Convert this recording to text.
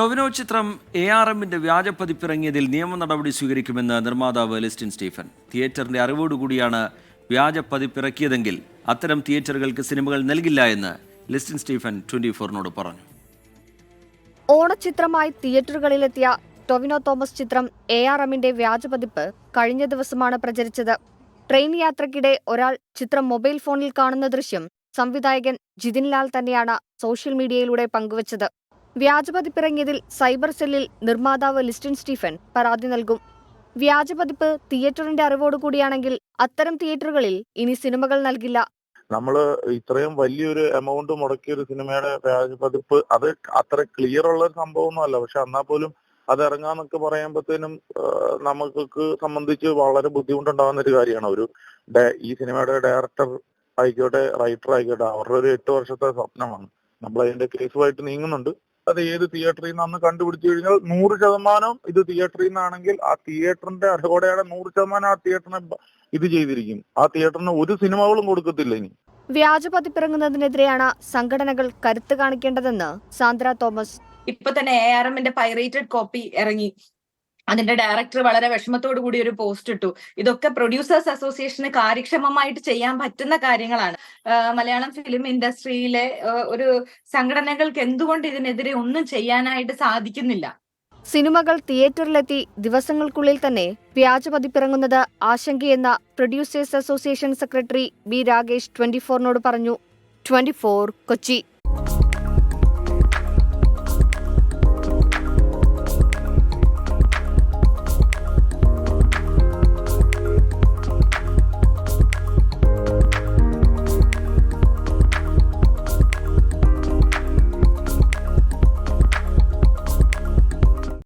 ടൊവിനോ ചിത്രം ARMന്റെ വ്യാജ പതിപ്പിറങ്ങിയതിൽ നിയമ നടപടി സ്വീകരിക്കുമെന്ന് നിർമ്മാതാവ് ലിസ്റ്റിൻ സ്റ്റീഫൻ. തിയേറ്ററിന്റെ അറിവോടുകൂടിയാണ് വ്യാജ പതിപ്പിറക്കിയതെങ്കിൽ അത്തരം തിയേറ്ററുകൾക്ക് സിനിമകൾ നൽകില്ല എന്ന് ലിസ്റ്റിൻ സ്റ്റീഫൻ 24-നോട് പറഞ്ഞു. ഓണച്ചിത്രമായി തിയേറ്ററുകളിലെത്തിയ ടൊവിനോ തോമസ് ചിത്രം ARMന്റെ വ്യാജ പതിപ്പ് കഴിഞ്ഞ ദിവസമാണ് പ്രചരിച്ചത്. ട്രെയിൻ യാത്രയ്ക്കിടെ ഒരാൾ ചിത്രം മൊബൈൽ ഫോണിൽ കാണുന്ന ദൃശ്യം സംവിധായകൻ ജിതിൻ ലാൽ തന്നെയാണ് സോഷ്യൽ മീഡിയയിലൂടെ പങ്കുവച്ചത്. വ്യാജപതിപ്പിറങ്ങിയതിൽ സൈബർ സെല്ലിൽ നിർമ്മാതാവ് ലിസ്റ്റിൻ സ്റ്റീഫൻ പരാതി നൽകും. വ്യാജപതിപ്പ് തിയേറ്ററിന്റെ അറിവോടുകൂടിയാണെങ്കിൽ അത്തരം തിയേറ്ററുകളിൽ ഇനി സിനിമകൾ നൽകില്ല. നമ്മള് ഇത്രയും വലിയൊരു എമൗണ്ട് മുടക്കിയ ഒരു സിനിമയുടെ വ്യാജപതിപ്പ് അത് അത്ര ക്ലിയർ ഉള്ള ഒരു സംഭവമൊന്നും അല്ല. പക്ഷെ എന്നാൽ പോലും അത് ഇറങ്ങാന്നൊക്കെ പറയുമ്പോഴത്തേനും നമുക്ക് സംബന്ധിച്ച് വളരെ ബുദ്ധിമുട്ടുണ്ടാകുന്ന ഒരു കാര്യമാണ്. ഈ സിനിമയുടെ ഡയറക്ടർ ആയിക്കോട്ടെ, റൈറ്റർ ആയിക്കോട്ടെ, അവരുടെ ഒരു 8 വർഷത്തെ സ്വപ്നമാണ്. നമ്മൾ അതിന്റെ കേസുമായിട്ട് നീങ്ങുന്നുണ്ട്. അത് ഏത് തിയേറ്ററിൽ നിന്നാന്ന് കണ്ടുപിടിച്ചു കഴിഞ്ഞാൽ 100% ഇത് തിയേറ്ററിൽ നിന്നാണെങ്കിൽ ആ തിയേറ്ററിന്റെ അറിവോടെയാണ് 100% ആ തിയേറ്ററിനെ ഇത് ചെയ്തിരിക്കും. ആ തിയേറ്ററിന് ഒരു സിനിമകളും കൊടുക്കത്തില്ല ഇനി. വ്യാജപതിപ്പിറങ്ങുന്നതിനെതിരെയാണ് സംഘടനകൾ കരുത്ത് കാണിക്കേണ്ടതെന്ന് സാന്ദ്ര തോമസ്. ഇപ്പൊ തന്നെ ARMന്റെ പൈറേറ്റഡ് കോപ്പി ഇറങ്ങി. അതിന്റെ ഡയറക്ടർ വളരെ വിഷമത്തോടു കൂടി ഒരു പോസ്റ്റ് ഇട്ടു. ഇതൊക്കെ പ്രൊഡ്യൂസേഴ്സ് അസോസിയേഷന് കാര്യക്ഷമമായിട്ട് ചെയ്യാൻ പറ്റുന്ന കാര്യങ്ങളാണ്. മലയാളം ഫിലിം ഇൻഡസ്ട്രിയിലെ ഒരു സംഘടനകൾക്ക് എന്തുകൊണ്ട് ഇതിനെതിരെ ഒന്നും ചെയ്യാനായിട്ട് സാധിക്കുന്നില്ല? സിനിമകൾ തിയേറ്ററിലെത്തി ദിവസങ്ങൾക്കുള്ളിൽ തന്നെ വ്യാജപതിപ്പിറങ്ങുന്നത് ആശങ്കയെന്ന producers association secretary B Ragesh 24-നോട് പറഞ്ഞു. 24 കൊച്ചി.